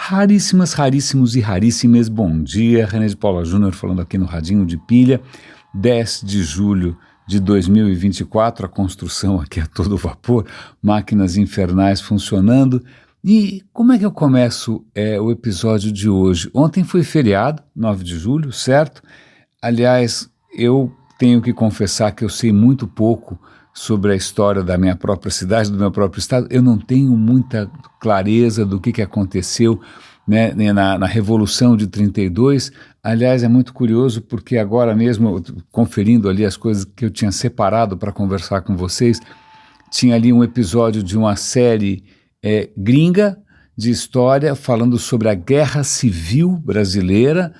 Raríssimas, raríssimos e raríssimas, bom dia, René de Paula Júnior falando aqui no Radinho de Pilha, 10 de julho de 2024, a construção aqui a todo vapor, máquinas infernais funcionando. E como é que eu começo o episódio de hoje? Ontem foi feriado, 9 de julho, certo? Aliás, eu tenho que confessar que eu sei muito pouco sobre a história da minha própria cidade, do meu próprio estado. Eu não tenho muita clareza do que aconteceu, né, na Revolução de 32. Aliás, é muito curioso porque agora mesmo, conferindo ali as coisas que eu tinha separado para conversar com vocês, tinha ali um episódio de uma série gringa de história falando sobre a Guerra Civil Brasileira,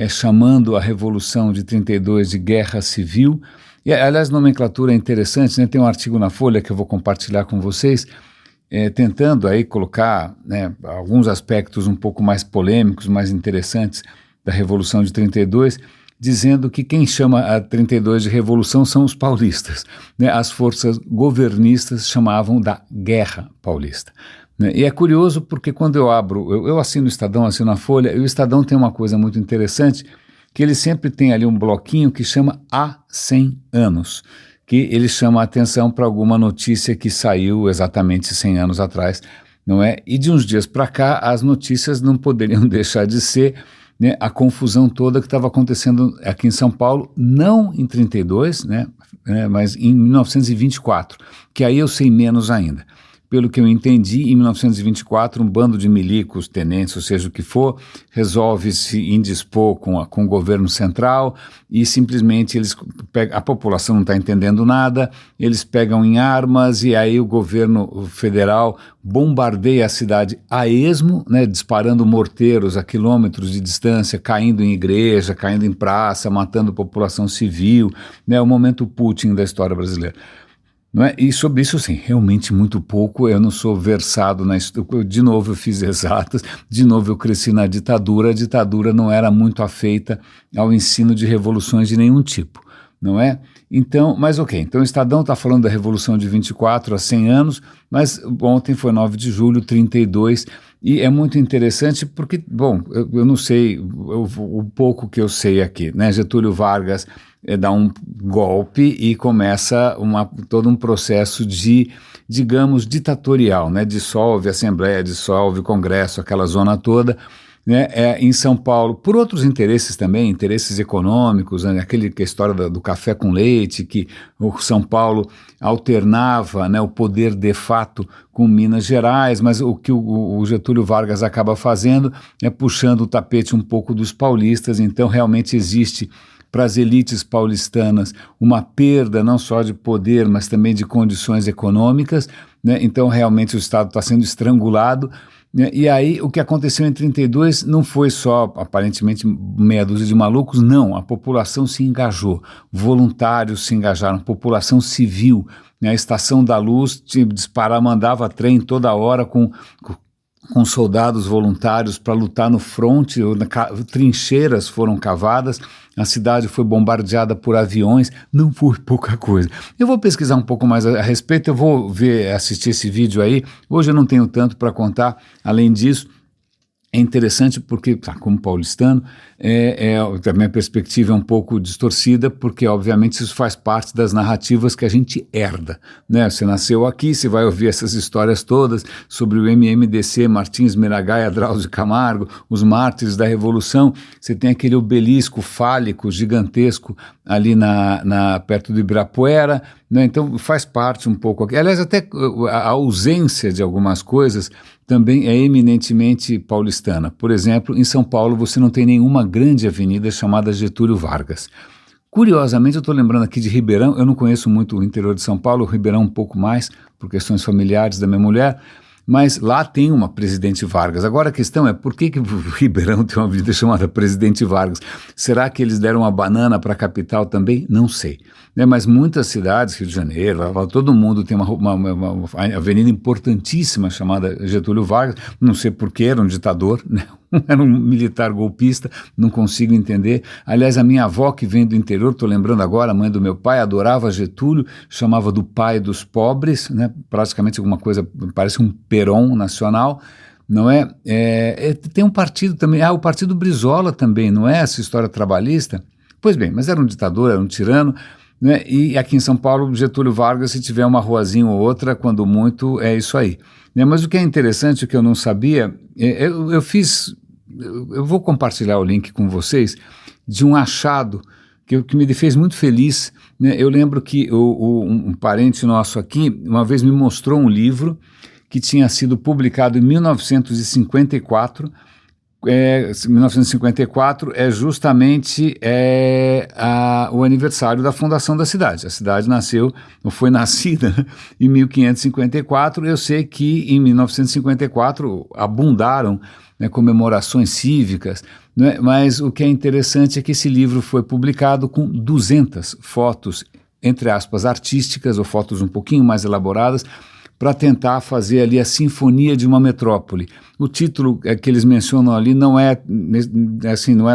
chamando a Revolução de 32 de Guerra Civil. E, aliás, a nomenclatura é interessante, né? Tem um artigo na Folha que eu vou compartilhar com vocês, tentando aí colocar, né, alguns aspectos um pouco mais polêmicos, mais interessantes da Revolução de 32, dizendo que quem chama a 32 de Revolução são os paulistas, né? As forças governistas chamavam da Guerra Paulista. Né? E é curioso porque quando eu assino o Estadão, assino a Folha, e o Estadão tem uma coisa muito interessante, que ele sempre tem ali um bloquinho que chama Há 100 anos, que ele chama a atenção para alguma notícia que saiu exatamente 100 anos atrás, não é? E de uns dias para cá, as notícias não poderiam deixar de ser, né, a confusão toda que estava acontecendo aqui em São Paulo, não em 32, né, mas em 1924, que aí eu sei menos ainda. Pelo que eu entendi, em 1924, um bando de milicos, tenentes, ou seja o que for, resolve se indispor com o governo central e simplesmente a população não está entendendo nada, eles pegam em armas e aí o governo federal bombardeia a cidade a esmo, né, disparando morteiros a quilômetros de distância, caindo em igreja, caindo em praça, matando população civil, né, o momento Putin da história brasileira. Não é? E sobre isso, sim, realmente muito pouco. Eu não sou versado na história. De novo eu fiz exatas, de novo eu cresci na ditadura. A ditadura não era muito afeita ao ensino de revoluções de nenhum tipo, não é? Então, mas ok, então o Estadão está falando da Revolução de 24 a 100 anos, mas ontem foi 9 de julho, 32, e é muito interessante porque, bom, eu não sei o pouco que eu sei aqui, né? Getúlio Vargas dá um golpe e começa todo um processo de, digamos, ditatorial, né? Dissolve a Assembleia, dissolve o Congresso, aquela zona toda, né? Em São Paulo, por outros interesses também, interesses econômicos, né? Que a história do café com leite, que o São Paulo alternava, né, o poder de fato com Minas Gerais, mas o que o Getúlio Vargas acaba fazendo é puxando o tapete um pouco dos paulistas. Então realmente existe para as elites paulistanas uma perda não só de poder, mas também de condições econômicas, né? Então realmente o Estado está sendo estrangulado, né? E aí o que aconteceu em 32 não foi só aparentemente meia dúzia de malucos, não, a população se engajou, voluntários se engajaram, população civil, né? A Estação da Luz mandava trem toda hora com soldados voluntários para lutar no fronte, trincheiras foram cavadas, a cidade foi bombardeada por aviões, não foi pouca coisa. Eu vou pesquisar um pouco mais a respeito, eu vou assistir esse vídeo aí, hoje eu não tenho tanto para contar, além disso, é interessante porque, como paulistano, a minha perspectiva é um pouco distorcida, porque obviamente isso faz parte das narrativas que a gente herda, né? Você nasceu aqui, você vai ouvir essas histórias todas sobre o MMDC, Martins Miragaia, Drauzio Camargo, os mártires da Revolução. Você tem aquele obelisco fálico gigantesco ali perto do Ibirapuera, né? Então faz parte um pouco aqui. Aliás, até a ausência de algumas coisas também é eminentemente paulistana. Por exemplo, em São Paulo você não tem nenhuma grande avenida chamada Getúlio Vargas. Curiosamente, eu estou lembrando aqui de Ribeirão, eu não conheço muito o interior de São Paulo, Ribeirão um pouco mais, por questões familiares da minha mulher, mas lá tem uma Presidente Vargas. Agora a questão é, por que o Ribeirão tem uma avenida chamada Presidente Vargas? Será que eles deram uma banana para a capital também? Não sei. Né? Mas muitas cidades, Rio de Janeiro, todo mundo tem uma avenida importantíssima chamada Getúlio Vargas, não sei por que, era um ditador, né? Era um militar golpista, não consigo entender. Aliás, a minha avó, que vem do interior, estou lembrando agora, a mãe do meu pai, adorava Getúlio, chamava do pai dos pobres, né? Praticamente alguma coisa, parece um Perón nacional, não é? Tem um partido também, o Partido Brizola também, não é essa história trabalhista? Pois bem, mas era um ditador, era um tirano, né? E aqui em São Paulo, Getúlio Vargas, se tiver uma ruazinha ou outra, quando muito, é isso aí. Né? Mas o que é interessante, o que eu não sabia, eu vou compartilhar o link com vocês, de um achado que me fez muito feliz, né? Eu lembro que um parente nosso aqui, uma vez me mostrou um livro que tinha sido publicado em 1954. 1954 é justamente o aniversário da fundação da cidade. A cidade foi nascida em 1554. Eu sei que em 1954 abundaram, né, comemorações cívicas, né, mas o que é interessante é que esse livro foi publicado com 200 fotos, entre aspas, artísticas, ou fotos um pouquinho mais elaboradas, para tentar fazer ali a Sinfonia de uma Metrópole. O título que eles mencionam ali não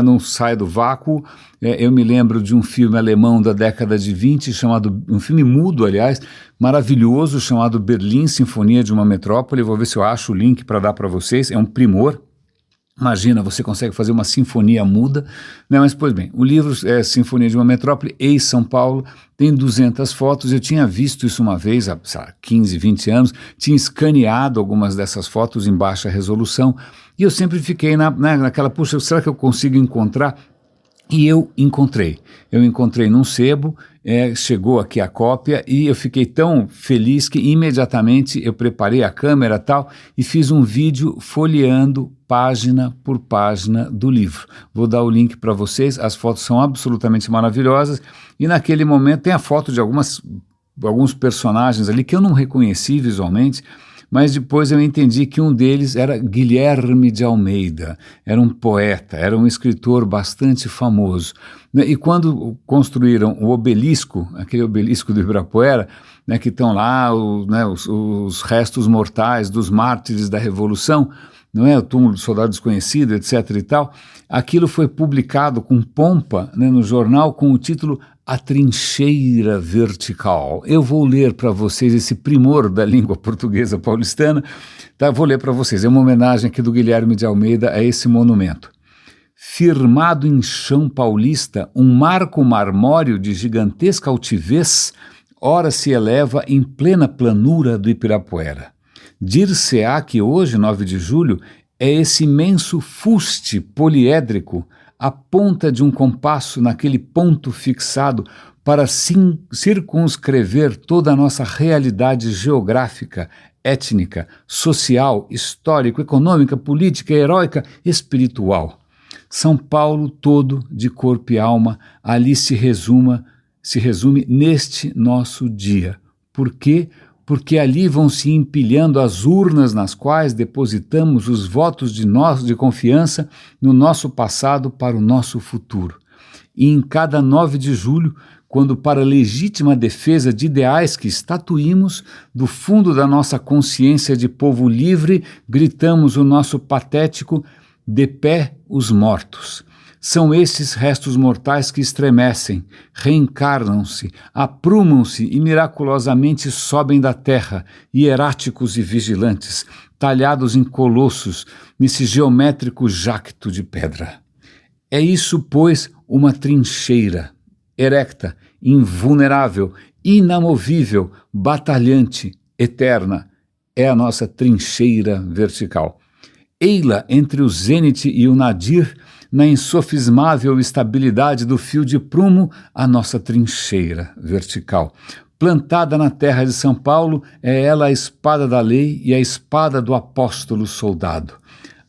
não sai do vácuo. Eu me lembro de um filme alemão da década de 20, um filme mudo, aliás, maravilhoso, chamado Berlim, Sinfonia de uma Metrópole. Vou ver se eu acho o link para dar para vocês, é um primor. Imagina, você consegue fazer uma sinfonia muda, né? Mas, pois bem, o livro é Sinfonia de uma Metrópole, ex-São Paulo, tem 200 fotos. Eu tinha visto isso uma vez, há 15, 20 anos, tinha escaneado algumas dessas fotos em baixa resolução, e eu sempre fiquei naquela, puxa, será que eu consigo encontrar? E eu encontrei num sebo, chegou aqui a cópia, e eu fiquei tão feliz que imediatamente eu preparei a câmera e tal, e fiz um vídeo folheando página por página do livro. Vou dar o link para vocês, as fotos são absolutamente maravilhosas, e naquele momento tem a foto de alguns personagens ali que eu não reconheci visualmente, mas depois eu entendi que um deles era Guilherme de Almeida, era um poeta, era um escritor bastante famoso. Né? E quando construíram o obelisco, aquele obelisco do Ibirapuera, né, que estão lá os restos mortais dos mártires da Revolução, não é? O túmulo do soldado desconhecido, etc. e tal, aquilo foi publicado com pompa, né, no jornal com o título A Trincheira Vertical. Eu vou ler para vocês esse primor da língua portuguesa paulistana, tá? Vou ler para vocês, é uma homenagem aqui do Guilherme de Almeida a esse monumento. Firmado em chão paulista, um marco marmóreo de gigantesca altivez, ora se eleva em plena planura do Ibirapuera. Dir-se-á que hoje, 9 de julho, é esse imenso fuste poliédrico, a ponta de um compasso naquele ponto fixado para circunscrever toda a nossa realidade geográfica, étnica, social, histórico, econômica, política, heróica, espiritual. São Paulo todo, de corpo e alma, ali se resume neste nosso dia. Por quê? Porque ali vão se empilhando as urnas nas quais depositamos os votos de confiança no nosso passado para o nosso futuro. E em cada 9 de julho, quando para a legítima defesa de ideais que estatuímos, do fundo da nossa consciência de povo livre, gritamos o nosso patético "de pé os mortos". São esses restos mortais que estremecem, reencarnam-se, aprumam-se e miraculosamente sobem da terra, hieráticos e vigilantes, talhados em colossos, nesse geométrico jacto de pedra. É isso, pois, uma trincheira, erecta, invulnerável, inamovível, batalhante, eterna. É a nossa trincheira vertical. Ei-la entre o zênite e o nadir, na insofismável estabilidade do fio de prumo, a nossa trincheira vertical. Plantada na terra de São Paulo, é ela a espada da lei e a espada do apóstolo soldado.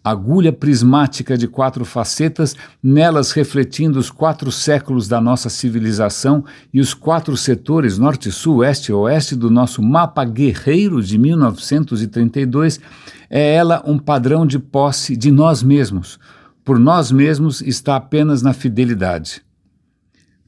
Agulha prismática de 4 facetas, nelas refletindo os 4 séculos da nossa civilização e os 4 setores, norte, sul, este e oeste, do nosso mapa guerreiro de 1932, é ela um padrão de posse de nós mesmos. Por nós mesmos está apenas na fidelidade.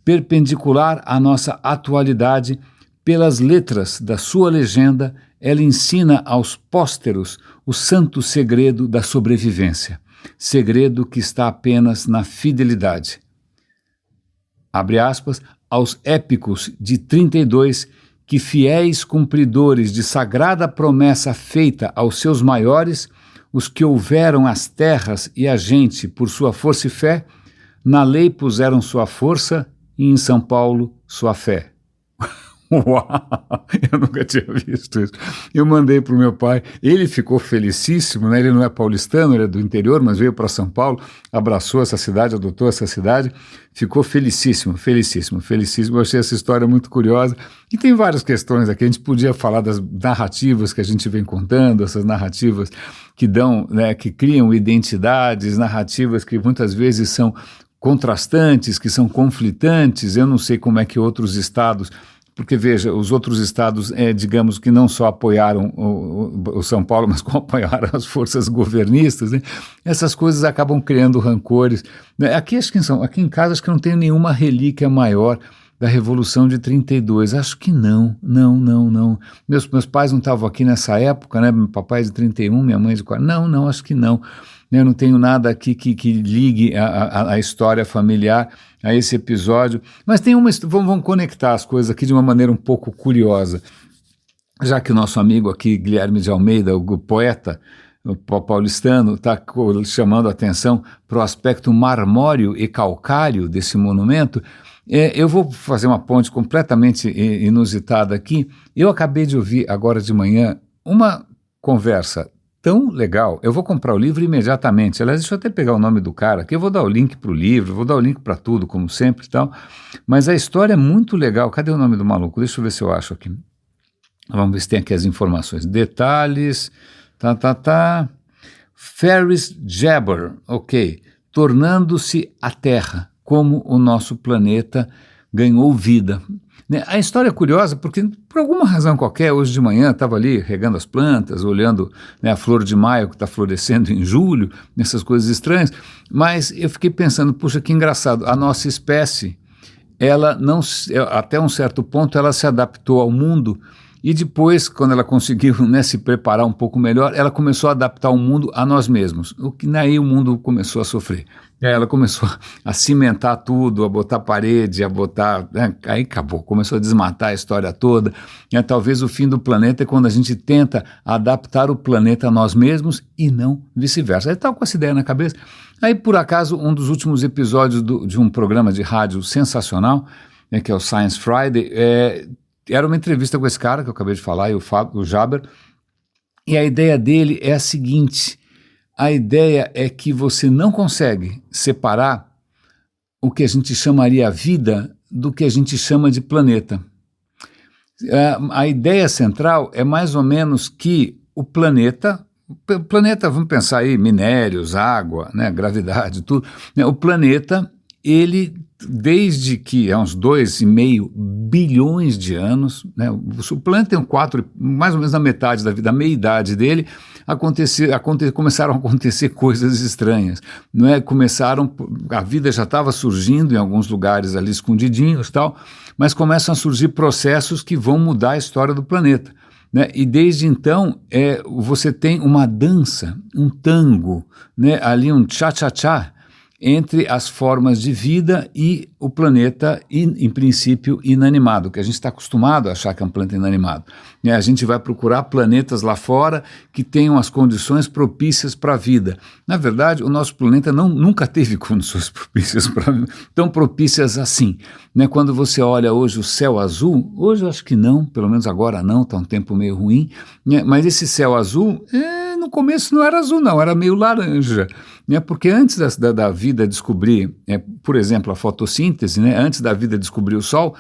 Perpendicular à nossa atualidade, pelas letras da sua legenda, ela ensina aos pósteros o santo segredo da sobrevivência, segredo que está apenas na fidelidade. Abre aspas, aos épicos de 32, que fiéis cumpridores de sagrada promessa feita aos seus maiores, os que houveram as terras e a gente por sua força e fé, na lei puseram sua força e em São Paulo sua fé. Uau, eu nunca tinha visto isso. Eu mandei para o meu pai, ele ficou felicíssimo, né? Ele não é paulistano, ele é do interior, mas veio para São Paulo, abraçou essa cidade, adotou essa cidade, ficou felicíssimo, felicíssimo, felicíssimo. Eu achei essa história muito curiosa e tem várias questões aqui. A gente podia falar das narrativas que a gente vem contando, essas narrativas que dão, né, que criam identidades, narrativas que muitas vezes são contrastantes, que são conflitantes. Eu não sei como é que outros estados, porque veja, os outros estados, digamos que não só apoiaram o São Paulo, mas como apoiaram as forças governistas, né? Essas coisas acabam criando rancores. Aqui em casa acho que não tem nenhuma relíquia maior da Revolução de 32, acho que não. Meus pais não estavam aqui nessa época, né? Meu papai é de 31, minha mãe é de 40, não, acho que não. Eu não tenho nada aqui que ligue a história familiar a esse episódio, mas tem vamos conectar as coisas aqui de uma maneira um pouco curiosa, já que o nosso amigo aqui, Guilherme de Almeida, o poeta paulistano, está chamando a atenção para o aspecto marmóreo e calcário desse monumento. Eu vou fazer uma ponte completamente inusitada aqui. Eu acabei de ouvir agora de manhã uma conversa tão legal. Eu vou comprar o livro imediatamente. Aliás, deixa eu até pegar o nome do cara aqui. Eu vou dar o link para o livro, vou dar o link para tudo, como sempre e tal. Mas a história é muito legal. Cadê o nome do maluco? Deixa eu ver se eu acho aqui. Vamos ver se tem aqui as informações. Detalhes. Ferris Jabber, ok. Tornando-se a Terra, como o nosso planeta ganhou vida. A história é curiosa porque, por alguma razão qualquer, hoje de manhã estava ali regando as plantas, olhando, né, a flor de maio que está florescendo em julho, essas coisas estranhas, mas eu fiquei pensando, puxa, que engraçado, a nossa espécie, ela não, até um certo ponto, ela se adaptou ao mundo e depois, quando ela conseguiu, né, se preparar um pouco melhor, ela começou a adaptar o mundo a nós mesmos, o que daí o mundo começou a sofrer. Ela começou a cimentar tudo, a botar parede, aí acabou, começou a desmatar a história toda. Talvez o fim do planeta é quando a gente tenta adaptar o planeta a nós mesmos e não vice-versa. Aí estava com essa ideia na cabeça. Aí, por acaso, um dos últimos episódios de um programa de rádio sensacional, que é o Science Friday, era uma entrevista com esse cara que eu acabei de falar, o Jabber, e a ideia dele é a seguinte: a ideia é que você não consegue separar o que a gente chamaria vida do que a gente chama de planeta. A ideia central é mais ou menos que o planeta, vamos pensar aí, minérios, água, né, gravidade, tudo, né, o planeta, ele, desde que há uns 2,5 bilhões de anos, né, o planeta tem mais ou menos na metade da vida, a meia-idade dele, começaram a acontecer coisas estranhas, não é? A vida já estava surgindo em alguns lugares ali escondidinhos, tal, mas começam a surgir processos que vão mudar a história do planeta, né? E desde então você tem uma dança, um tango, né? Ali um tchá-tchá-tchá entre as formas de vida e o planeta, em princípio, inanimado, que a gente está acostumado a achar que é um planeta inanimado. A gente vai procurar planetas lá fora que tenham as condições propícias para a vida. Na verdade, o nosso planeta nunca teve condições propícias tão propícias assim. Quando você olha hoje o céu azul, hoje eu acho que não, pelo menos agora não, está um tempo meio ruim, mas esse céu azul, no começo não era azul não, era meio laranja, porque antes da vida descobrir, por exemplo, a fotossíntese, antes da vida descobrir o Sol,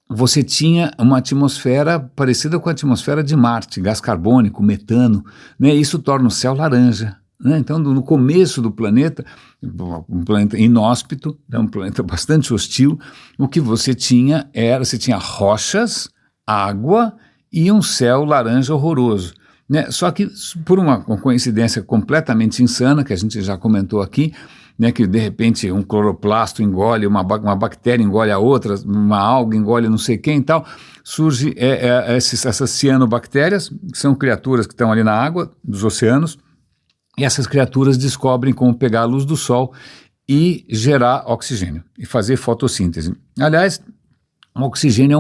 você tinha uma atmosfera parecida com a atmosfera de Marte, gás carbônico, metano, isso torna o céu laranja. Então, no começo do planeta, um planeta inóspito, um planeta bastante hostil, o que você tinha rochas, água e um céu laranja horroroso. Só que, por uma coincidência completamente insana, que a gente já comentou aqui, que de repente um cloroplasto engole, uma bactéria engole a outra, uma alga engole não sei quem e tal, surge essas cianobactérias, que são criaturas que estão ali na água dos oceanos, e essas criaturas descobrem como pegar a luz do sol e gerar oxigênio, e fazer fotossíntese. Aliás, O oxigênio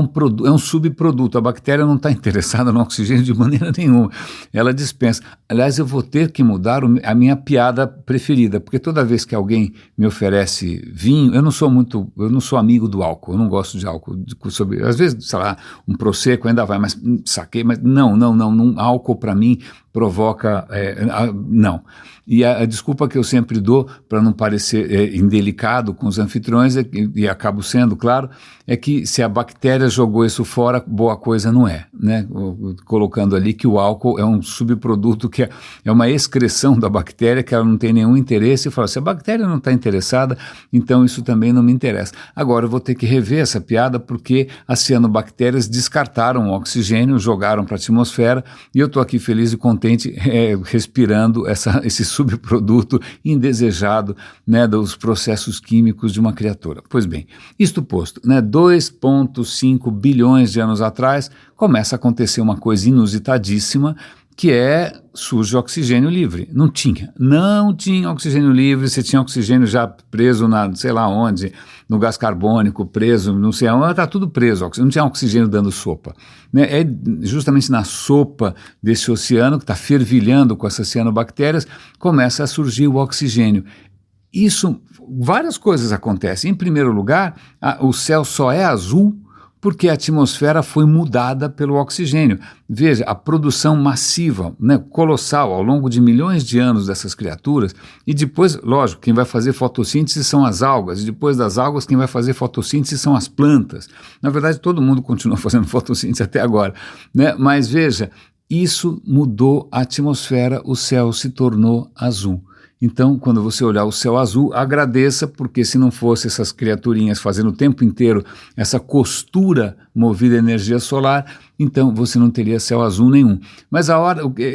é um subproduto, a bactéria não está interessada no oxigênio de maneira nenhuma, ela dispensa. Aliás, eu vou ter que mudar a minha piada preferida, porque toda vez que alguém me oferece vinho, eu não sou amigo do álcool, eu não gosto de álcool, às vezes, sei lá, um Prosecco ainda vai, mas saquei, mas não, álcool para mim provoca, não. E a desculpa que eu sempre dou, para não parecer indelicado com os anfitriões, e acabo sendo, claro, é que se a bactéria jogou isso fora, boa coisa não é, né? Colocando ali que o álcool é um subproduto que é uma excreção da bactéria, que ela não tem nenhum interesse, e fala, se a bactéria não está interessada, então isso também não me interessa. Agora eu vou ter que rever essa piada, porque as cianobactérias descartaram o oxigênio, jogaram para a atmosfera, e eu estou aqui feliz e contente respirando esse subproduto indesejado, né, dos processos químicos de uma criatura. Pois bem, isto posto, né, 2,5 bilhões de anos atrás, começa a acontecer uma coisa inusitadíssima, que surge oxigênio livre. Não tinha oxigênio livre, você tinha oxigênio já preso sei lá onde, no gás carbônico, preso, não sei aonde, está tudo preso, não tinha oxigênio dando sopa. Né? É justamente na sopa desse oceano, que está fervilhando com essas cianobactérias, começa a surgir o oxigênio. Várias coisas acontecem. Em primeiro lugar, o céu só é azul porque a atmosfera foi mudada pelo oxigênio. Veja, a produção massiva, né, colossal, ao longo de milhões de anos dessas criaturas, e depois, lógico, quem vai fazer fotossíntese são as algas, e depois das algas quem vai fazer fotossíntese são as plantas. Na verdade, todo mundo continua fazendo fotossíntese até agora, né? Mas veja, isso mudou a atmosfera, o céu se tornou azul. Então, quando você olhar o céu azul, agradeça, porque se não fosse essas criaturinhas fazendo o tempo inteiro essa costura movida a energia solar, então você não teria céu azul nenhum. Mas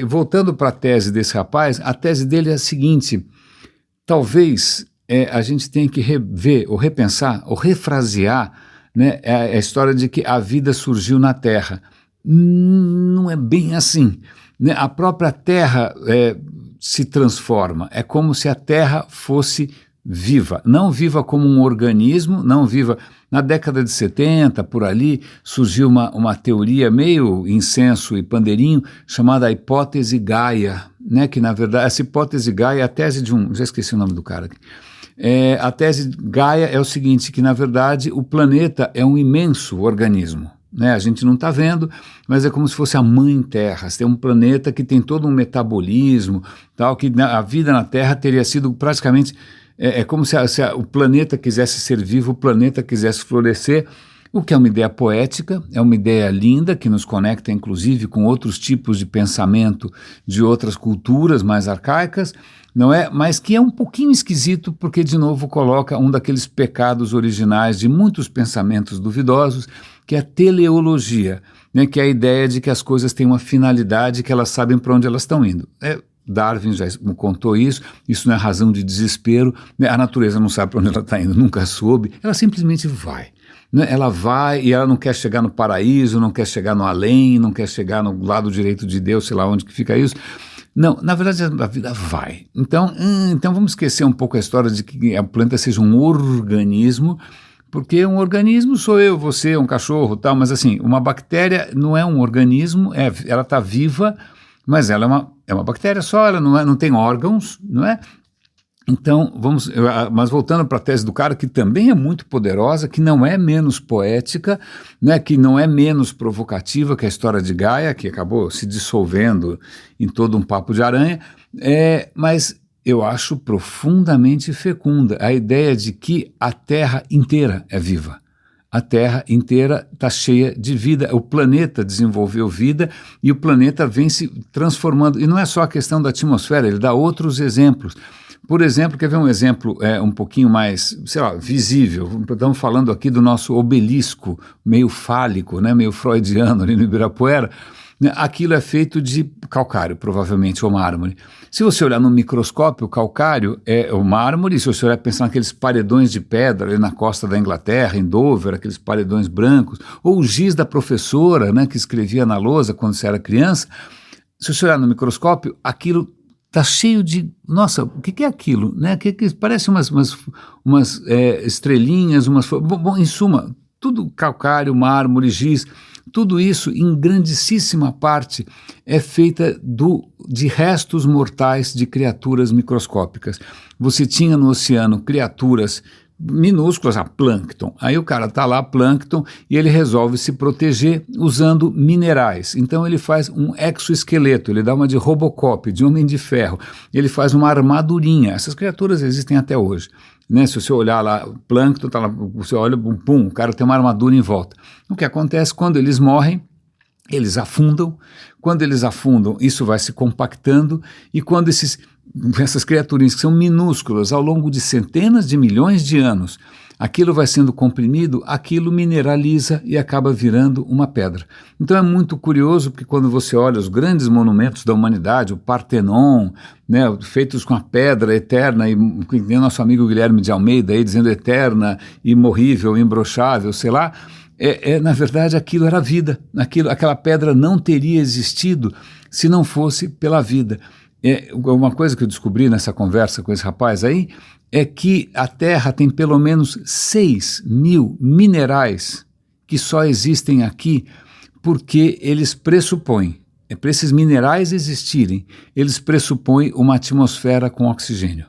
voltando para a tese desse rapaz, a tese dele é a seguinte: talvez a gente tenha que rever, ou repensar, ou refrasear, né, a história de que a vida surgiu na Terra. Não é bem assim, né? A própria Terra se transforma, é como se a Terra fosse viva, não viva como um organismo, não viva. Na década de 70, por ali, surgiu uma teoria meio incenso e pandeirinho, chamada a hipótese Gaia, né? Que na verdade, essa hipótese Gaia é a tese já esqueci o nome do cara aqui. A tese Gaia é o seguinte, que na verdade o planeta é um imenso organismo. Né, a gente não está vendo, mas é como se fosse a mãe Terra. Você tem um planeta que tem todo um metabolismo, tal, que a vida na Terra teria sido praticamente, como se o planeta quisesse ser vivo, o planeta quisesse florescer, o que é uma ideia poética, é uma ideia linda, que nos conecta inclusive com outros tipos de pensamento de outras culturas mais arcaicas, não é? Mas que é um pouquinho esquisito, porque de novo coloca um daqueles pecados originais de muitos pensamentos duvidosos, que é a teleologia, né? Que é a ideia de que as coisas têm uma finalidade, que elas sabem para onde elas estão indo. Darwin já contou isso não é razão de desespero, né? A natureza não sabe para onde ela está indo, nunca soube, ela simplesmente vai. Né? Ela vai e ela não quer chegar no paraíso, não quer chegar no além, não quer chegar no lado direito de Deus, sei lá onde que fica isso. Não, na verdade a vida vai. Então vamos esquecer um pouco a história de que a planta seja um organismo, porque um organismo sou eu, você, um cachorro, tal, mas assim, uma bactéria não é um organismo, ela está viva, mas ela é uma bactéria só, ela não tem órgãos, não é? Então, mas voltando para a tese do cara, que também é muito poderosa, que não é menos poética, né, que não é menos provocativa que a história de Gaia, que acabou se dissolvendo em todo um papo de aranha, mas eu acho profundamente fecunda a ideia de que a Terra inteira é viva. A Terra inteira está cheia de vida, o planeta desenvolveu vida e o planeta vem se transformando. E não é só a questão da atmosfera, ele dá outros exemplos. Por exemplo, quer ver um exemplo um pouquinho mais, sei lá, visível? Estamos falando aqui do nosso obelisco, meio fálico, né, meio freudiano ali no Ibirapuera. Aquilo é feito de calcário, provavelmente, ou mármore. Se você olhar no microscópio, o calcário é o mármore. Se você olhar pensar naqueles paredões de pedra ali na costa da Inglaterra, em Dover, aqueles paredões brancos, ou o giz da professora, né, que escrevia na lousa quando você era criança, se você olhar no microscópio, aquilo está cheio de... Nossa, o que é aquilo? Né? Que parece umas estrelinhas, bom, em suma, tudo calcário, mármore, giz, tudo isso em grandíssima parte é feita de restos mortais de criaturas microscópicas. Você tinha no oceano criaturas minúsculas, a plâncton. Aí o cara está lá, plâncton, e ele resolve se proteger usando minerais. Então ele faz um exoesqueleto, ele dá uma de Robocop, de Homem de Ferro. Ele faz uma armadurinha. Essas criaturas existem até hoje. Né? Se você olhar lá, o plâncton está lá, você olha, pum, o cara tem uma armadura em volta. O que acontece quando eles morrem? Eles afundam. Quando eles afundam, isso vai se compactando, e quando essas criaturinhas que são minúsculas, ao longo de centenas de milhões de anos, aquilo vai sendo comprimido, aquilo mineraliza e acaba virando uma pedra. Então é muito curioso, porque quando você olha os grandes monumentos da humanidade, o Partenon, né, feitos com a pedra eterna, e tem nosso amigo Guilherme de Almeida aí dizendo eterna, imorrível, imbrochável, sei lá, na verdade aquilo era vida, aquela pedra não teria existido se não fosse pela vida. Uma coisa que eu descobri nessa conversa com esse rapaz aí é que a Terra tem pelo menos 6.000 minerais que só existem aqui porque eles pressupõem, para esses minerais existirem, eles pressupõem uma atmosfera com oxigênio.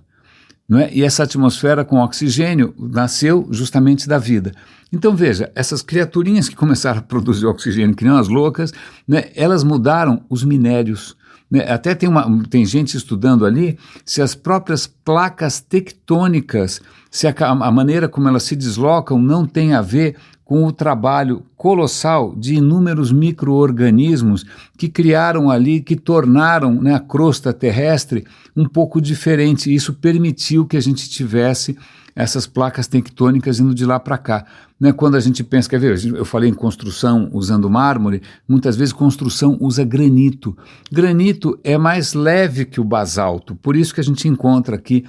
Não é? E essa atmosfera com oxigênio nasceu justamente da vida. Então veja, essas criaturinhas que começaram a produzir oxigênio que nem umas loucas, né, elas mudaram os minérios. Até tem gente estudando ali se as próprias placas tectônicas, se a maneira como elas se deslocam não tem a ver com o trabalho colossal de inúmeros micro-organismos que criaram ali, que tornaram, né, a crosta terrestre um pouco diferente. E isso permitiu que a gente tivesse essas placas tectônicas indo de lá para cá. Né? Quando a gente pensa, quer ver, eu falei em construção usando mármore, muitas vezes construção usa granito. Granito é mais leve que o basalto, por isso que a gente encontra aqui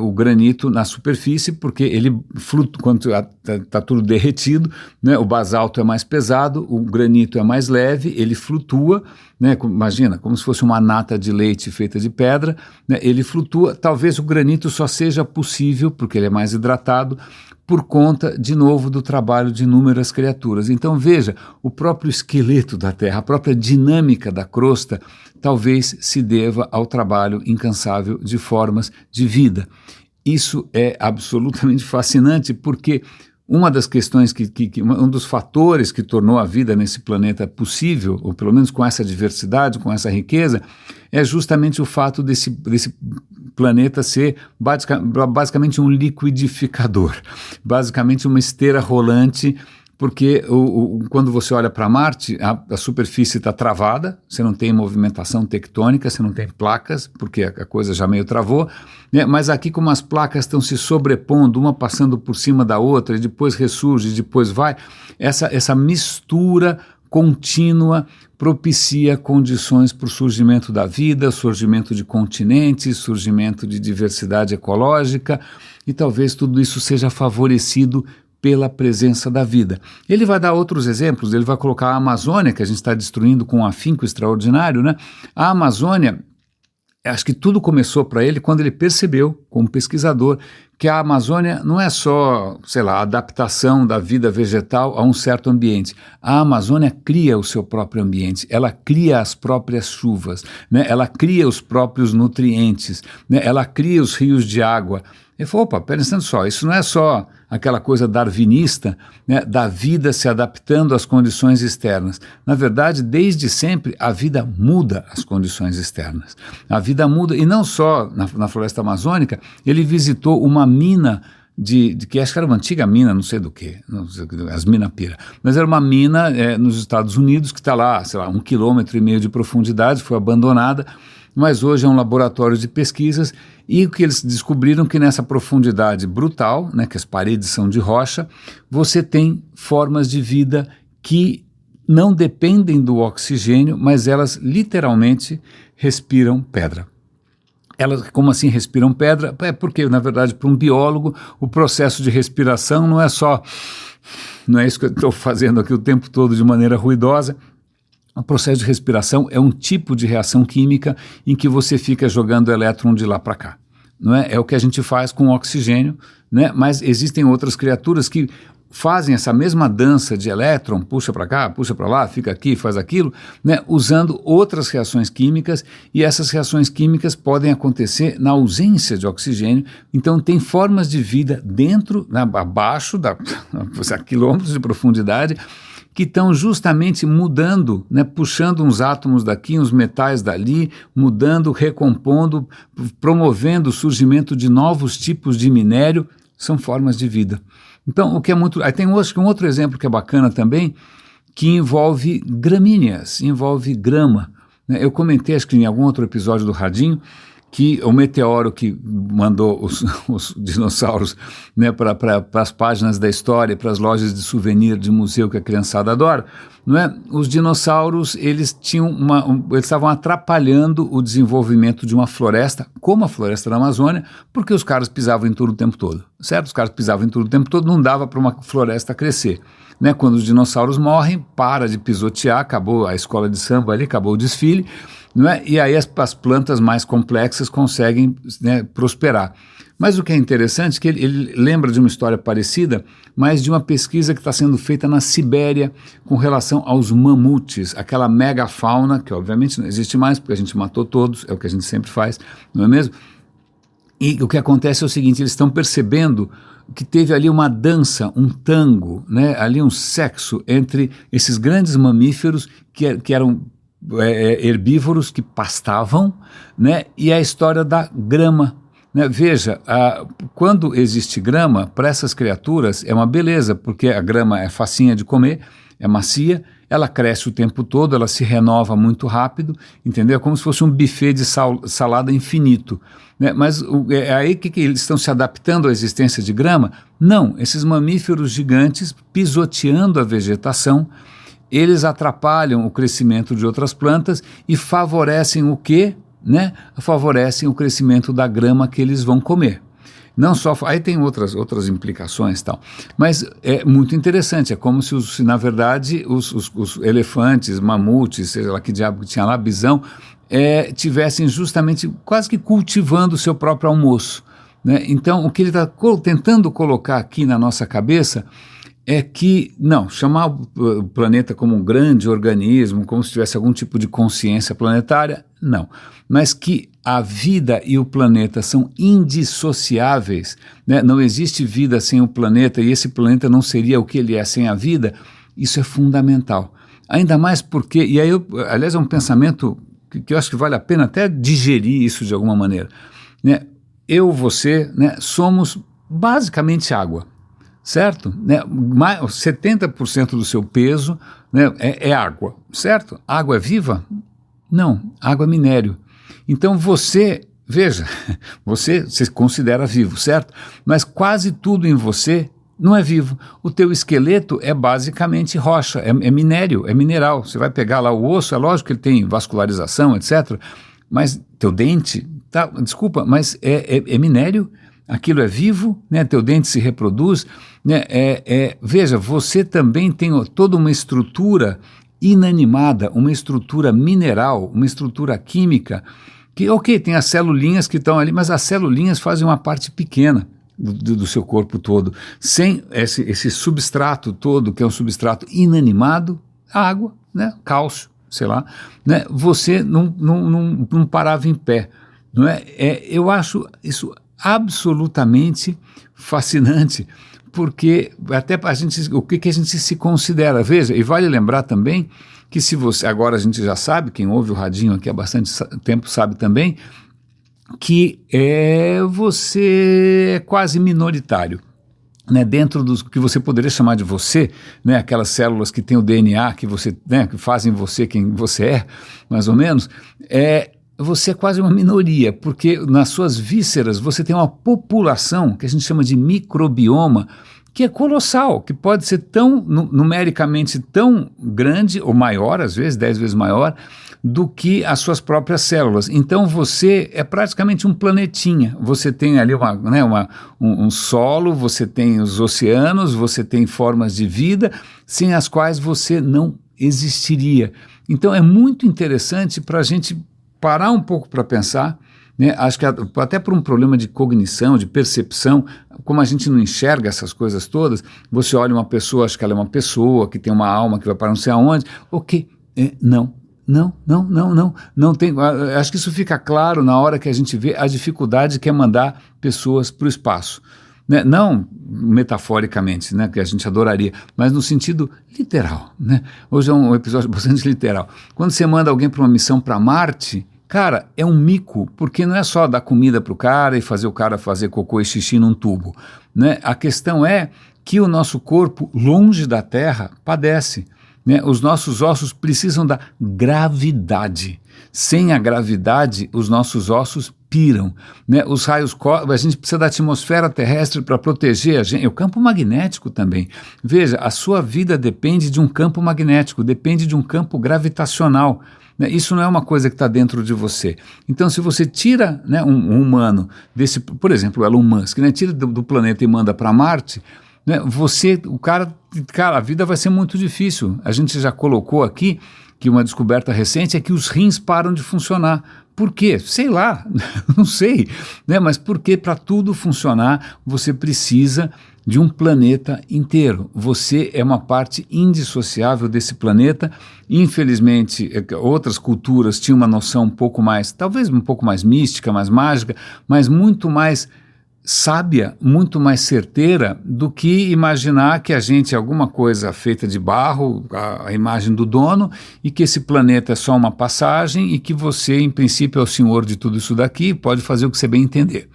o granito na superfície, porque ele flutua, quando está tudo derretido, né? O basalto é mais pesado, o granito é mais leve, ele flutua, né? Imagina, como se fosse uma nata de leite feita de pedra, né? Ele flutua. Talvez o granito só seja possível, porque ele é mais hidratado, por conta, de novo, do trabalho de inúmeras criaturas. Então veja, o próprio esqueleto da Terra, a própria dinâmica da crosta, talvez se deva ao trabalho incansável de formas de vida. Isso é absolutamente fascinante, porque uma das questões, um dos fatores que tornou a vida nesse planeta possível, ou pelo menos com essa diversidade, com essa riqueza, é justamente o fato desse planeta ser basicamente um liquidificador, basicamente uma esteira rolante, porque quando você olha para Marte, a superfície está travada, você não tem movimentação tectônica, você não tem placas, porque a coisa já meio travou, né? Mas aqui, como as placas estão se sobrepondo, uma passando por cima da outra, e depois ressurge, e depois vai, essa mistura contínua propicia condições para o surgimento da vida, surgimento de continentes, surgimento de diversidade ecológica, e talvez tudo isso seja favorecido pela presença da vida. Ele vai dar outros exemplos, ele vai colocar a Amazônia, que a gente está destruindo com um afinco extraordinário, né? A Amazônia, acho que tudo começou para ele quando ele percebeu, como pesquisador, que a Amazônia não é só, sei lá, a adaptação da vida vegetal a um certo ambiente. A Amazônia cria o seu próprio ambiente, ela cria as próprias chuvas, né? Ela cria os próprios nutrientes, né? Ela cria os rios de água. Ele falou, opa, pensando só, isso não é só aquela coisa darwinista, né, da vida se adaptando às condições externas. Na verdade, desde sempre, a vida muda as condições externas. A vida muda, e não só na floresta amazônica, ele visitou uma mina que acho que era uma antiga mina, não sei do que, as minas pira, mas era uma mina nos Estados Unidos que está lá, sei lá, 1,5 km de profundidade, foi abandonada, mas hoje é um laboratório de pesquisas, e o que eles descobriram que nessa profundidade brutal, né, que as paredes são de rocha, você tem formas de vida que não dependem do oxigênio, mas elas literalmente respiram pedra. Elas, como assim respiram pedra? É porque, na verdade, para um biólogo, o processo de respiração não é isso que eu estou fazendo aqui o tempo todo de maneira ruidosa. O processo de respiração é um tipo de reação química em que você fica jogando elétron de lá para cá. Não é? É o que a gente faz com o oxigênio, né? Mas existem outras criaturas que fazem essa mesma dança de elétron, puxa para cá, puxa para lá, fica aqui, faz aquilo, né, usando outras reações químicas, e essas reações químicas podem acontecer na ausência de oxigênio. Então tem formas de vida dentro, né, abaixo, a quilômetros de profundidade, que estão justamente mudando, né, puxando uns átomos daqui, uns metais dali, mudando, recompondo, promovendo o surgimento de novos tipos de minério. São formas de vida. Então, o que é muito... Aí tem um outro exemplo que é bacana também, que envolve gramíneas, envolve grama, né? Eu comentei, acho que em algum outro episódio do Radinho, que o meteoro que mandou os dinossauros, né, para as páginas da história, para as lojas de souvenir de museu que a criançada adora, não é? Os dinossauros, eles estavam atrapalhando o desenvolvimento de uma floresta, como a floresta da Amazônia, porque os caras pisavam em tudo o tempo todo, certo? Os caras pisavam em tudo o tempo todo, não dava para uma floresta crescer, né? Quando os dinossauros morrem, para de pisotear, acabou a escola de samba ali, acabou o desfile, não é? E aí as plantas mais complexas conseguem, né, prosperar. Mas o que é interessante é que ele lembra de uma história parecida, mas de uma pesquisa que está sendo feita na Sibéria com relação aos mamutes, aquela megafauna que obviamente não existe mais porque a gente matou todos, é o que a gente sempre faz, não é mesmo? E o que acontece é o seguinte, eles estão percebendo que teve ali uma dança, um tango, né, ali um sexo entre esses grandes mamíferos que eram herbívoros que pastavam, né, e a história da grama. Né? Veja, quando existe grama, para essas criaturas é uma beleza, porque a grama é facinha de comer, é macia, ela cresce o tempo todo, ela se renova muito rápido, entendeu? É como se fosse um buffet de salada infinito. Né? Mas é aí que eles estão se adaptando à existência de grama? Não, esses mamíferos gigantes pisoteando a vegetação, eles atrapalham o crescimento de outras plantas e favorecem o quê? Né? Favorecem o crescimento da grama que eles vão comer. Não só, aí tem outras implicações e tal, mas é muito interessante, é como se na verdade os elefantes, mamutes, seja lá que diabo que tinha lá, bisão, tivessem justamente quase que cultivando o seu próprio almoço. Né? Então o que ele está tentando colocar aqui na nossa cabeça é que, não, chamar o planeta como um grande organismo, como se tivesse algum tipo de consciência planetária, não. Mas que a vida e o planeta são indissociáveis, né? Não existe vida sem o planeta e esse planeta não seria o que ele é sem a vida, isso é fundamental. Ainda mais porque, e aí, aliás, é um pensamento que eu acho que vale a pena até digerir isso de alguma maneira. Né? Eu, você, né, somos basicamente água. Certo? Né? 70% do seu peso, né, é água, certo? Água é viva? Não, água é minério. Então você, veja, você se considera vivo, certo? Mas quase tudo em você não é vivo. O teu esqueleto é basicamente rocha, é minério, é mineral. Você vai pegar lá o osso, é lógico que ele tem vascularização, etc. Mas teu dente, tá, desculpa, mas é minério. Aquilo é vivo, né? Teu dente se reproduz, né? Veja, você também tem toda uma estrutura inanimada, uma estrutura mineral, uma estrutura química, que, ok, tem as celulinhas que estão ali, mas as celulinhas fazem uma parte pequena do seu corpo todo. Sem esse substrato todo, que é um substrato inanimado, água, né? Cálcio, sei lá, né? Você não parava em pé. Não é? Eu acho isso absolutamente fascinante, porque até o que a gente se considera, veja, e vale lembrar também que se você, agora a gente já sabe, quem ouve o Radinho aqui há bastante tempo sabe também, que você é quase minoritário. Né, dentro do que você poderia chamar de você, né, aquelas células que têm o DNA, que você, né, que fazem você quem você é, mais ou menos, você é quase uma minoria, porque nas suas vísceras você tem uma população que a gente chama de microbioma, que é colossal, que pode ser numericamente tão grande, ou maior, às vezes, 10 vezes maior, do que as suas próprias células. Então você é praticamente um planetinha. Você tem ali um solo, você tem os oceanos, você tem formas de vida, sem as quais você não existiria. Então é muito interessante para a gente parar um pouco para pensar, né? Acho que até por um problema de cognição, de percepção, como a gente não enxerga essas coisas todas, você olha uma pessoa, acha que ela é uma pessoa, que tem uma alma que vai para não sei aonde, ok, não tem, acho que isso fica claro na hora que a gente vê a dificuldade que é mandar pessoas para o espaço, né? Não metaforicamente, né, que a gente adoraria, mas no sentido literal, né? Hoje é um episódio bastante literal. Quando você manda alguém para uma missão para Marte, cara, é um mico, porque não é só dar comida para o cara e fazer o cara fazer cocô e xixi num tubo, né? A questão é que o nosso corpo, longe da Terra, padece, né? Os nossos ossos precisam da gravidade. Sem a gravidade, os nossos ossos piram, né? Os raios, a gente precisa da atmosfera terrestre para proteger a gente, o campo magnético também. Veja, a sua vida depende de um campo magnético, depende de um campo gravitacional. Isso não é uma coisa que está dentro de você. Então, se você tira, né, um humano desse, por exemplo, o Elon Musk, né, tira do planeta e manda para Marte, né, a vida vai ser muito difícil. A gente já colocou aqui que uma descoberta recente é que os rins param de funcionar. Por quê? Sei lá, não sei, né, mas porque para tudo funcionar você precisa de um planeta inteiro. Você é uma parte indissociável desse planeta. Infelizmente, outras culturas tinham uma noção um pouco mais, talvez um pouco mais mística, mais mágica, mas muito mais sábia, muito mais certeira do que imaginar que a gente é alguma coisa feita de barro, a imagem do dono, e que esse planeta é só uma passagem e que você, em princípio, é o senhor de tudo isso daqui, pode fazer o que você bem entender.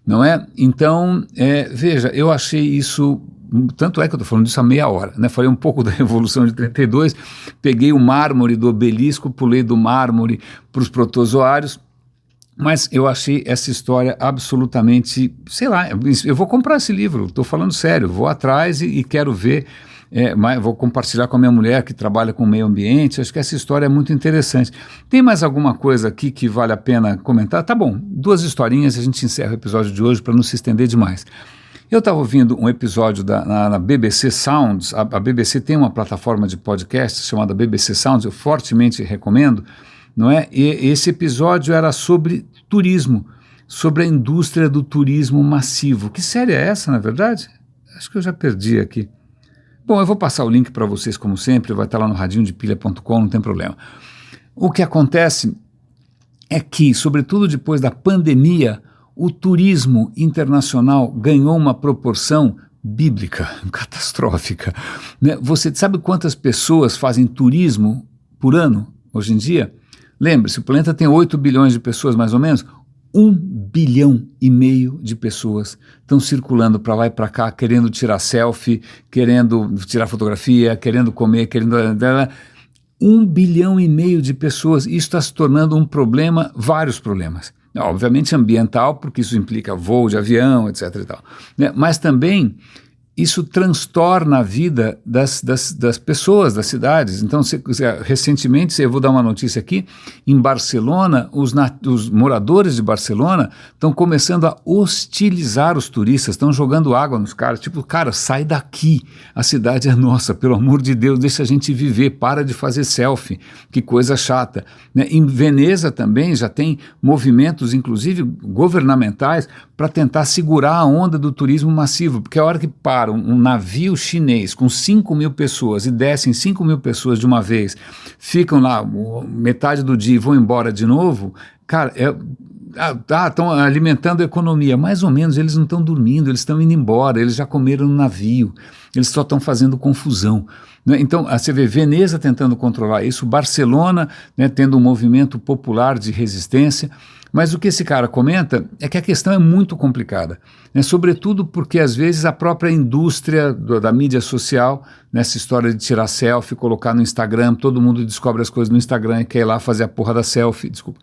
Não é? Então, veja, eu achei isso, tanto é que eu estou falando disso há meia hora, né? Falei um pouco da Revolução de 32, peguei o mármore do obelisco, pulei do mármore para os protozoários, mas eu achei essa história absolutamente, sei lá, eu vou comprar esse livro, estou falando sério, vou atrás e quero ver, vou compartilhar com a minha mulher que trabalha com o meio ambiente, acho que essa história é muito interessante. Tem mais alguma coisa aqui que vale a pena comentar? Tá bom, 2 historinhas e a gente encerra o episódio de hoje para não se estender demais. Eu estava ouvindo um episódio na BBC Sounds, a BBC tem uma plataforma de podcast chamada BBC Sounds, eu fortemente recomendo, não é? E esse episódio era sobre turismo, sobre a indústria do turismo massivo. Que série é essa, na verdade? Acho que eu já perdi aqui. Bom, eu vou passar o link para vocês, como sempre, vai estar lá no radinhodepilha.com, não tem problema. O que acontece é que, sobretudo depois da pandemia, o turismo internacional ganhou uma proporção bíblica, catastrófica, né? Você sabe quantas pessoas fazem turismo por ano, hoje em dia? Lembre-se, o planeta tem 8 bilhões de pessoas, mais ou menos. 1,5 bilhão de pessoas estão circulando para lá e para cá, querendo tirar selfie, querendo tirar fotografia, querendo comer, querendo... 1,5 bilhão de pessoas. Isso está se tornando um problema, vários problemas. Obviamente ambiental, porque isso implica voo de avião, etc. e tal, né? Mas também isso transtorna a vida das pessoas, das cidades. Então, recentemente, eu vou dar uma notícia aqui, em Barcelona, os moradores de Barcelona estão começando a hostilizar os turistas, estão jogando água nos caras, tipo, cara, sai daqui, a cidade é nossa, pelo amor de Deus, deixa a gente viver, para de fazer selfie, que coisa chata, né? Em Veneza também já tem movimentos, inclusive governamentais, para tentar segurar a onda do turismo massivo, porque a hora que para um navio chinês com 5 mil pessoas e descem 5 mil pessoas de uma vez, ficam lá metade do dia e vão embora de novo, cara, estão alimentando a economia, mais ou menos, eles não estão dormindo, eles estão indo embora, eles já comeram no navio, eles só estão fazendo confusão, né? Então, você vê Veneza tentando controlar isso, Barcelona, né, tendo um movimento popular de resistência, mas o que esse cara comenta é que a questão é muito complicada, né? Sobretudo porque às vezes a própria indústria da mídia social, nessa história de tirar selfie, colocar no Instagram, todo mundo descobre as coisas no Instagram e quer ir lá fazer a porra da selfie, desculpa.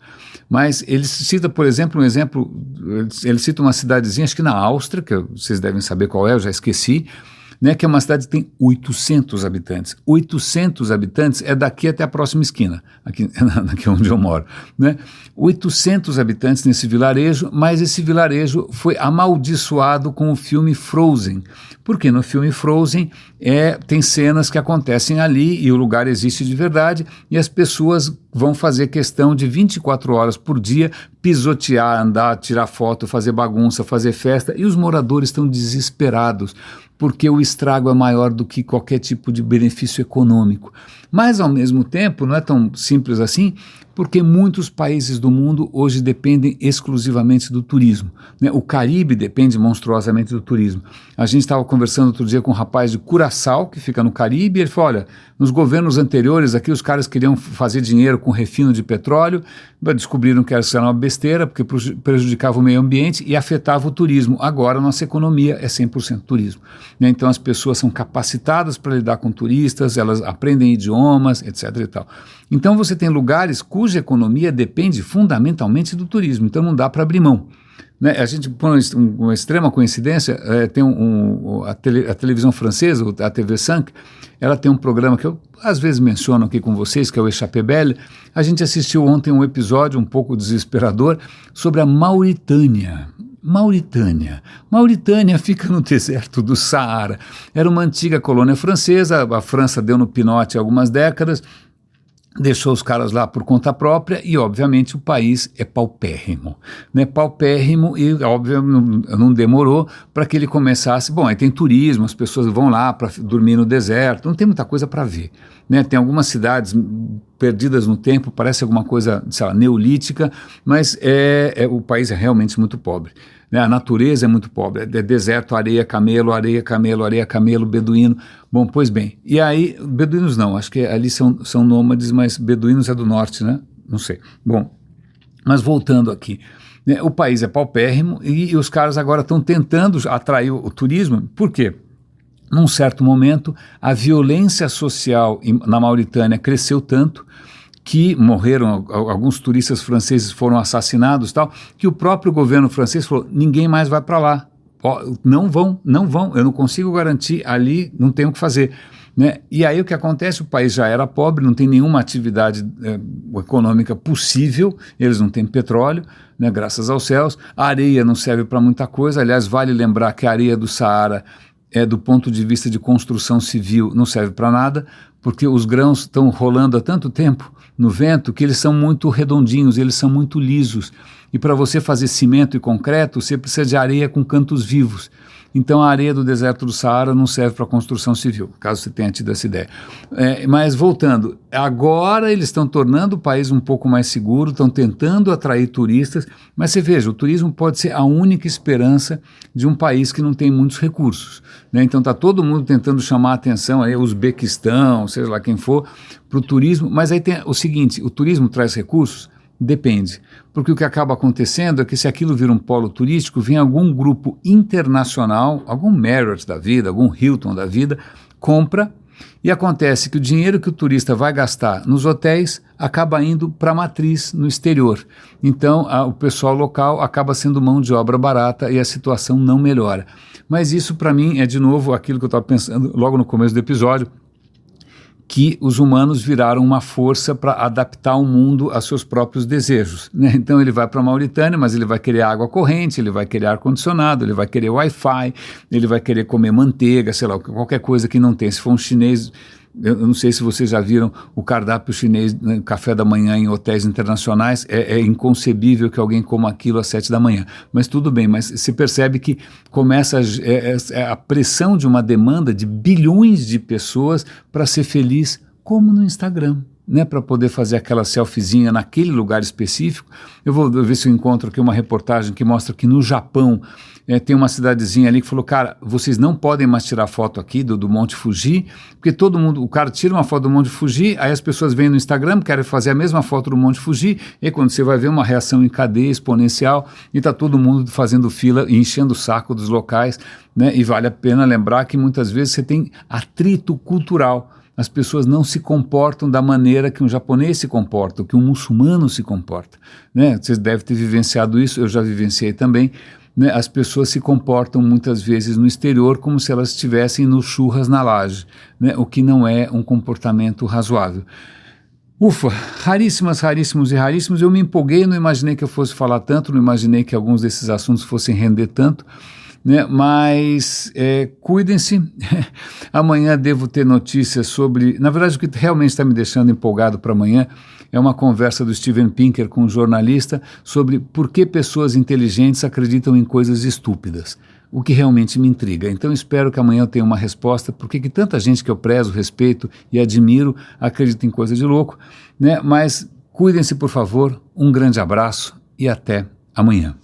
Mas ele cita, por exemplo, ele cita uma cidadezinha, acho que na Áustria, que vocês devem saber qual é, eu já esqueci, né, que é uma cidade que tem 800 habitantes. 800 habitantes é daqui até a próxima esquina, aqui onde eu moro, né? 800 habitantes nesse vilarejo, mas esse vilarejo foi amaldiçoado com o filme Frozen, porque no filme Frozen tem cenas que acontecem ali e o lugar existe de verdade e as pessoas vão fazer questão de 24 horas por dia pisotear, andar, tirar foto, fazer bagunça, fazer festa, e os moradores estão desesperados, porque o estrago é maior do que qualquer tipo de benefício econômico. Mas, ao mesmo tempo, não é tão simples assim, porque muitos países do mundo hoje dependem exclusivamente do turismo, né? O Caribe depende monstruosamente do turismo. A gente estava conversando outro dia com um rapaz de Curaçao, que fica no Caribe, e ele falou, olha, nos governos anteriores aqui os caras queriam fazer dinheiro com refino de petróleo, descobriram que era uma besteira, porque prejudicava o meio ambiente e afetava o turismo. Agora a nossa economia é 100% turismo, né? Então as pessoas são capacitadas para lidar com turistas, elas aprendem idiomas, etc. e tal. Então você tem lugares cuja economia depende fundamentalmente do turismo, então não dá para abrir mão, né? A gente, por uma extrema coincidência, tem a televisão francesa, a TV5, ela tem um programa que eu às vezes menciono aqui com vocês, que é o Échappée Belle. A gente assistiu ontem um episódio um pouco desesperador sobre a Mauritânia. Mauritânia fica no deserto do Saara. Era uma antiga colônia francesa, a França deu no pinote há algumas décadas, deixou os caras lá por conta própria e, obviamente, o país é paupérrimo, né? Paupérrimo e, óbvio, não demorou para que ele começasse. Bom, aí tem turismo, as pessoas vão lá para dormir no deserto, não tem muita coisa para ver, né? Tem algumas cidades perdidas no tempo, parece alguma coisa, sei lá, neolítica, mas o país é realmente muito pobre, né? A natureza é muito pobre, é deserto, areia, camelo, beduíno. Bom, pois bem, e aí, beduínos não, acho que ali são nômades, mas beduínos é do norte, né? Não sei. Bom, mas voltando aqui, né, o país é paupérrimo e os caras agora estão tentando atrair o turismo. Por quê? Num certo momento, a violência social na Mauritânia cresceu tanto que morreram, alguns turistas franceses foram assassinados e tal, que o próprio governo francês falou, ninguém mais vai para lá. Não vão, eu não consigo garantir, ali não tem o que fazer, né? E aí o que acontece, o país já era pobre, não tem nenhuma atividade econômica possível, eles não têm petróleo, né, graças aos céus, a areia não serve para muita coisa, aliás, vale lembrar que a areia do Saara, do ponto de vista de construção civil, não serve para nada, porque os grãos estão rolando há tanto tempo no vento que eles são muito redondinhos, eles são muito lisos. E para você fazer cimento e concreto, você precisa de areia com cantos vivos. Então a areia do deserto do Saara não serve para construção civil, caso você tenha tido essa ideia. Mas voltando, agora eles estão tornando o país um pouco mais seguro, estão tentando atrair turistas, mas você veja, o turismo pode ser a única esperança de um país que não tem muitos recursos, né? Então está todo mundo tentando chamar a atenção, aí, Uzbequistão, seja lá quem for, para o turismo, mas aí tem o seguinte, o turismo traz recursos? Depende, porque o que acaba acontecendo é que se aquilo vira um polo turístico, vem algum grupo internacional, algum Marriott da vida, algum Hilton da vida, compra, e acontece que o dinheiro que o turista vai gastar nos hotéis acaba indo para a matriz no exterior. Então o pessoal local acaba sendo mão de obra barata e a situação não melhora. Mas isso para mim é de novo aquilo que eu estava pensando logo no começo do episódio, que os humanos viraram uma força para adaptar o mundo a seus próprios desejos, né? Então ele vai para a Mauritânia, mas ele vai querer água corrente, ele vai querer ar-condicionado, ele vai querer Wi-Fi, ele vai querer comer manteiga, sei lá, qualquer coisa que não tem. Se for um chinês, eu não sei se vocês já viram o cardápio chinês, né, café da manhã em hotéis internacionais, é inconcebível que alguém coma aquilo às 7 da manhã, mas tudo bem, mas se percebe que começa a pressão de uma demanda de bilhões de pessoas para ser feliz, como no Instagram, né, para poder fazer aquela selfiezinha naquele lugar específico. Eu vou ver se eu encontro aqui uma reportagem que mostra que no Japão tem uma cidadezinha ali que falou, cara, vocês não podem mais tirar foto aqui do Monte Fuji, porque todo mundo, o cara tira uma foto do Monte Fuji, aí as pessoas vêm no Instagram, querem fazer a mesma foto do Monte Fuji, e quando você vai ver uma reação em cadeia exponencial, e está todo mundo fazendo fila e enchendo o saco dos locais, né? E vale a pena lembrar que muitas vezes você tem atrito cultural. As pessoas não se comportam da maneira que um japonês se comporta, que um muçulmano se comporta, né? Vocês devem ter vivenciado isso, eu já vivenciei também, né? As pessoas se comportam muitas vezes no exterior como se elas estivessem no churras na laje, né? O que não é um comportamento razoável. Ufa, raríssimos, eu me empolguei, não imaginei que eu fosse falar tanto, não imaginei que alguns desses assuntos fossem render tanto, né? Mas cuidem-se. Amanhã devo ter notícias sobre... Na verdade, o que realmente está me deixando empolgado para amanhã é uma conversa do Steven Pinker com um jornalista sobre por que pessoas inteligentes acreditam em coisas estúpidas, o que realmente me intriga. Então espero que amanhã eu tenha uma resposta por que tanta gente que eu prezo, respeito e admiro acredita em coisa de louco, né? Mas cuidem-se, por favor, um grande abraço e até amanhã.